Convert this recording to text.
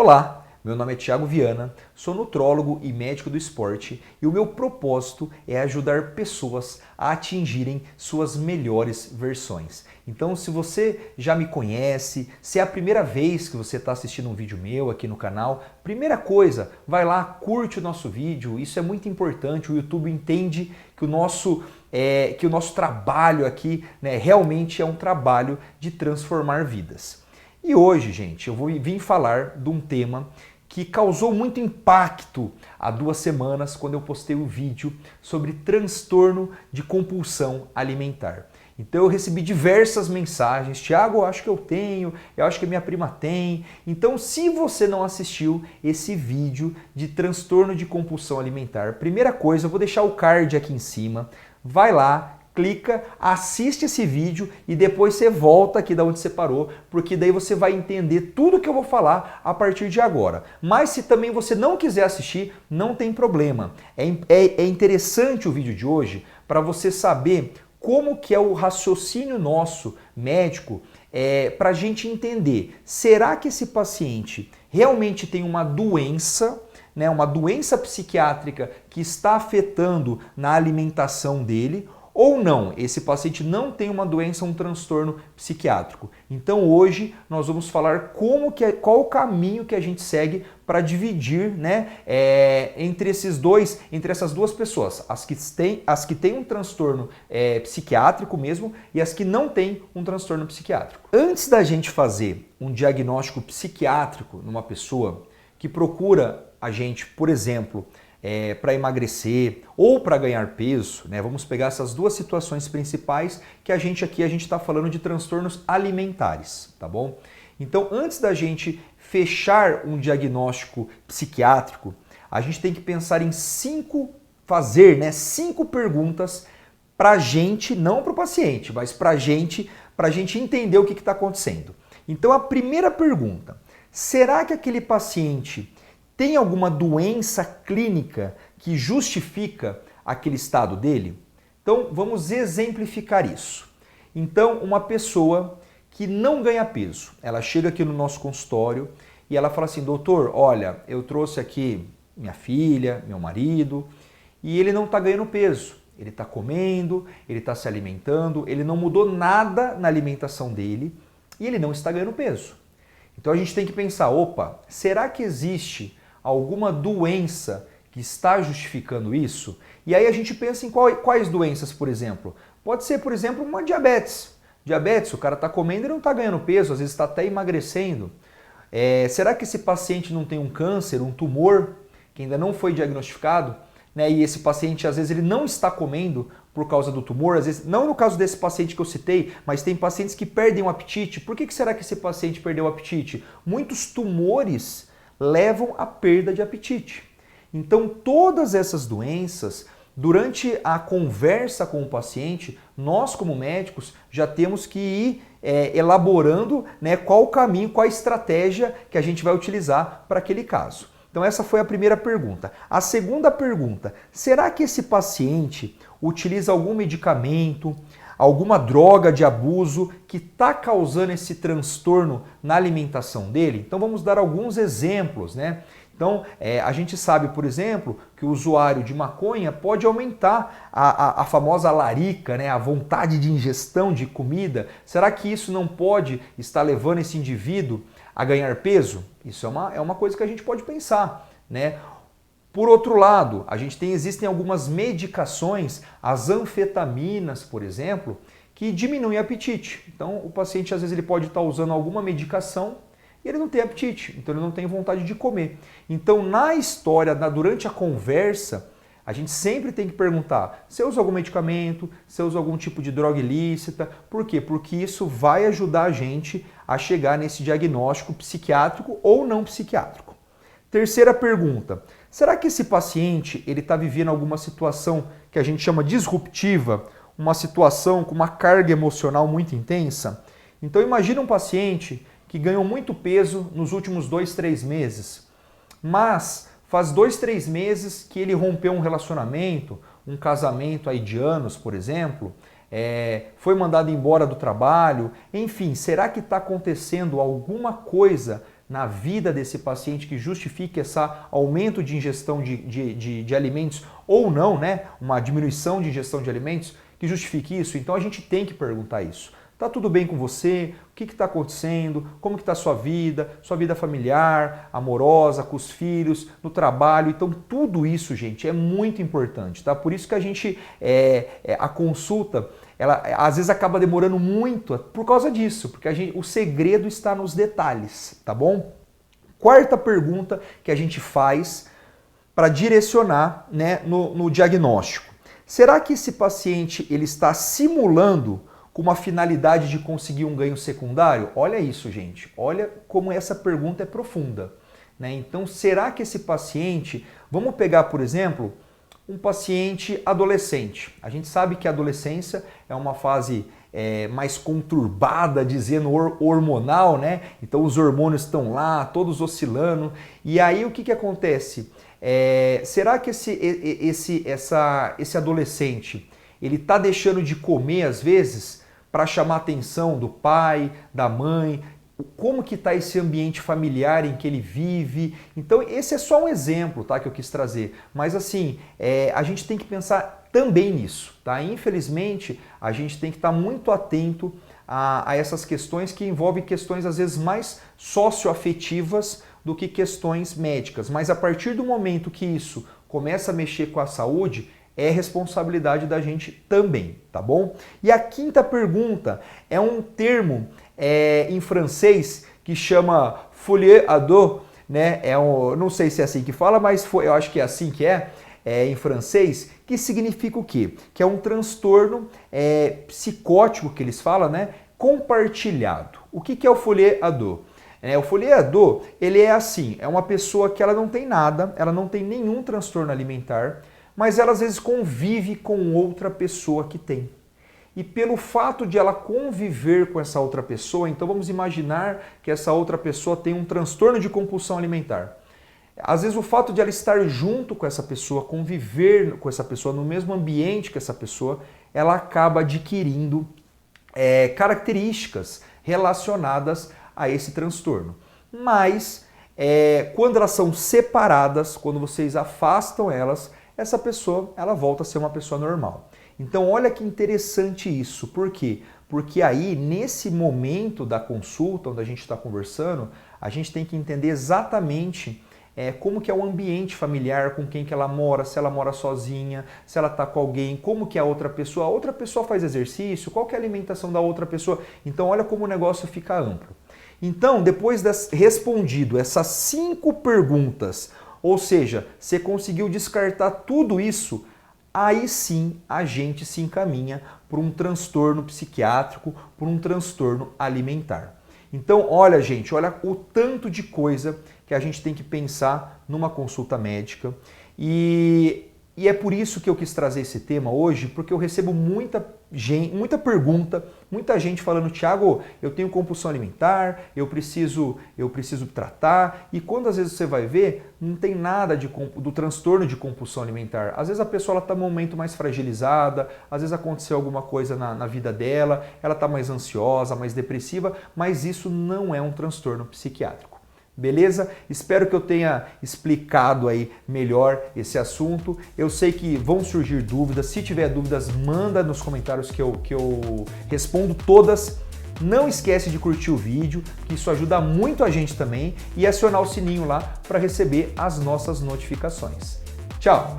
Olá, meu nome é Thiago Viana, sou nutrólogo e médico do esporte e o meu propósito é ajudar pessoas a atingirem suas melhores versões. Então, se você já me conhece, se é a primeira vez que você está assistindo um vídeo meu aqui no canal, primeira coisa, vai lá, curte o nosso vídeo, isso é muito importante, o YouTube entende que o nosso trabalho aqui, realmente é um trabalho de transformar vidas. E hoje, gente, eu vou vir falar de um tema que causou muito impacto há 2 semanas quando eu postei um vídeo sobre transtorno de compulsão alimentar. Então eu recebi diversas mensagens, Thiago, eu acho que eu tenho, eu acho que minha prima tem. Então se você não assistiu esse vídeo de transtorno de compulsão alimentar, primeira coisa, eu vou deixar o card aqui em cima, vai lá, clica, assiste esse vídeo e depois você volta aqui da onde você parou, porque daí você vai entender tudo que eu vou falar a partir de agora. Mas se também você não quiser assistir, não tem problema. É interessante o vídeo de hoje para você saber como que é o raciocínio nosso médico para a gente entender, será que esse paciente realmente tem uma doença psiquiátrica que está afetando na alimentação dele, ou não, esse paciente não tem uma doença, um transtorno psiquiátrico. Então hoje nós vamos falar qual o caminho que a gente segue para dividir entre essas duas pessoas, as que têm um transtorno psiquiátrico mesmo e as que não têm um transtorno psiquiátrico. Antes da gente fazer um diagnóstico psiquiátrico numa pessoa que procura a gente, por exemplo, para emagrecer ou para ganhar peso, vamos pegar essas duas situações principais que a gente está falando de transtornos alimentares, tá bom? Então, antes da gente fechar um diagnóstico psiquiátrico, a gente tem que pensar em fazer 5 perguntas para a gente, não para o paciente, mas para a gente entender o que está acontecendo. Então, a primeira pergunta, será que aquele paciente tem alguma doença clínica que justifica aquele estado dele? Então, vamos exemplificar isso. Então, uma pessoa que não ganha peso, ela chega aqui no nosso consultório e ela fala assim, doutor, olha, eu trouxe aqui minha filha, meu marido, e ele não está ganhando peso. Ele está comendo, ele está se alimentando, ele não mudou nada na alimentação dele e ele não está ganhando peso. Então, a gente tem que pensar, opa, será que existe alguma doença que está justificando isso? E aí a gente pensa em quais doenças, por exemplo. Pode ser, por exemplo, uma diabetes. Diabetes, o cara está comendo e não está ganhando peso, às vezes está até emagrecendo. Será que esse paciente não tem um câncer, um tumor, que ainda não foi diagnosticado? E esse paciente, às vezes, ele não está comendo por causa do tumor, às vezes, não no caso desse paciente que eu citei, mas tem pacientes que perdem o apetite. Por que será que esse paciente perdeu o apetite? Muitos tumores levam à perda de apetite. Então, todas essas doenças, durante a conversa com o paciente, nós como médicos já temos que ir elaborando qual o caminho, qual a estratégia que a gente vai utilizar para aquele caso. Então, essa foi a primeira pergunta. A segunda pergunta, será que esse paciente utiliza algum medicamento, alguma droga de abuso que está causando esse transtorno na alimentação dele? Então vamos dar alguns exemplos, Então a gente sabe, por exemplo, que o usuário de maconha pode aumentar a famosa larica, a vontade de ingestão de comida. Será que isso não pode estar levando esse indivíduo a ganhar peso? Isso é uma coisa que a gente pode pensar, Por outro lado, existem algumas medicações, as anfetaminas, por exemplo, que diminuem o apetite. Então, o paciente, às vezes, ele pode estar usando alguma medicação e ele não tem apetite, então ele não tem vontade de comer. Então, na história, durante a conversa, a gente sempre tem que perguntar, você usa algum medicamento, você usa algum tipo de droga ilícita? Por quê? Porque isso vai ajudar a gente a chegar nesse diagnóstico psiquiátrico ou não psiquiátrico. Terceira pergunta, será que esse paciente está vivendo alguma situação que a gente chama disruptiva, uma situação com uma carga emocional muito intensa? Então imagina um paciente que ganhou muito peso nos últimos 2, 3 meses, mas faz 2, 3 meses que ele rompeu um relacionamento, um casamento aí de anos, por exemplo, foi mandado embora do trabalho, enfim, será que está acontecendo alguma coisa na vida desse paciente que justifique esse aumento de ingestão de alimentos ou não, né? Uma diminuição de ingestão de alimentos que justifique isso? Então a gente tem que perguntar isso. Tá tudo bem com você? O que está acontecendo? Como que está a sua vida familiar, amorosa, com os filhos, no trabalho? Então tudo isso, gente, é muito importante, tá? Por isso que a gente, a consulta, ela às vezes acaba demorando muito por causa disso, porque o segredo está nos detalhes, tá bom? Quarta pergunta que a gente faz para direcionar, né, no diagnóstico. Será que esse paciente ele está simulando com uma finalidade de conseguir um ganho secundário? Olha isso, gente. Olha como essa pergunta é profunda, né? Então, será que esse paciente... Vamos pegar, por exemplo, um paciente adolescente. A gente sabe que a adolescência é uma fase mais conturbada, dizendo hormonal, né? Então, os hormônios estão lá, todos oscilando. E aí, o que acontece? Será que esse adolescente ele está deixando de comer, às vezes, para chamar a atenção do pai, da mãe? Como que está esse ambiente familiar em que ele vive? Então esse é só um exemplo, tá, que eu quis trazer. Mas assim, a gente tem que pensar também nisso, tá? Infelizmente, a gente tem que estar muito atento a essas questões que envolvem questões às vezes mais socioafetivas do que questões médicas. Mas a partir do momento que isso começa a mexer com a saúde, é responsabilidade da gente também, tá bom? E a quinta pergunta é um termo em francês que chama folie à dos, né? Não sei se é assim que fala, mas eu acho que é assim que em francês, que significa o quê? Que é um transtorno psicótico que eles falam, né? Compartilhado. O que é o folie à dos? O folie à dos, ele é assim, é uma pessoa que ela não tem nada, ela não tem nenhum transtorno alimentar, mas ela às vezes convive com outra pessoa que tem. E pelo fato de ela conviver com essa outra pessoa, então vamos imaginar que essa outra pessoa tem um transtorno de compulsão alimentar. Às vezes o fato de ela estar junto com essa pessoa, conviver com essa pessoa, no mesmo ambiente que essa pessoa, ela acaba adquirindo características relacionadas a esse transtorno. Mas quando elas são separadas, quando vocês afastam elas, essa pessoa ela volta a ser uma pessoa normal. Então olha que interessante isso. Por quê? Porque aí, nesse momento da consulta, onde a gente está conversando, a gente tem que entender exatamente como que é o ambiente familiar, com quem que ela mora, se ela mora sozinha, se ela está com alguém, como que é a outra pessoa faz exercício, qual que é a alimentação da outra pessoa. Então olha como o negócio fica amplo. Então, depois de respondido essas 5 perguntas, ou seja, você conseguiu descartar tudo isso, aí sim a gente se encaminha para um transtorno psiquiátrico, por um transtorno alimentar. Então, olha, gente, olha o tanto de coisa que a gente tem que pensar numa consulta médica. E é por isso que eu quis trazer esse tema hoje, porque eu recebo muita pergunta, muita gente falando: Thiago, eu tenho compulsão alimentar, eu preciso tratar. E quando às vezes você vai ver, não tem nada do transtorno de compulsão alimentar. Às vezes a pessoa está num momento mais fragilizada, às vezes aconteceu alguma coisa na vida dela, ela está mais ansiosa, mais depressiva, mas isso não é um transtorno psiquiátrico. Beleza? Espero que eu tenha explicado aí melhor esse assunto. Eu sei que vão surgir dúvidas. Se tiver dúvidas, manda nos comentários que eu respondo todas. Não esquece de curtir o vídeo, que isso ajuda muito a gente também, e acionar o sininho lá para receber as nossas notificações. Tchau!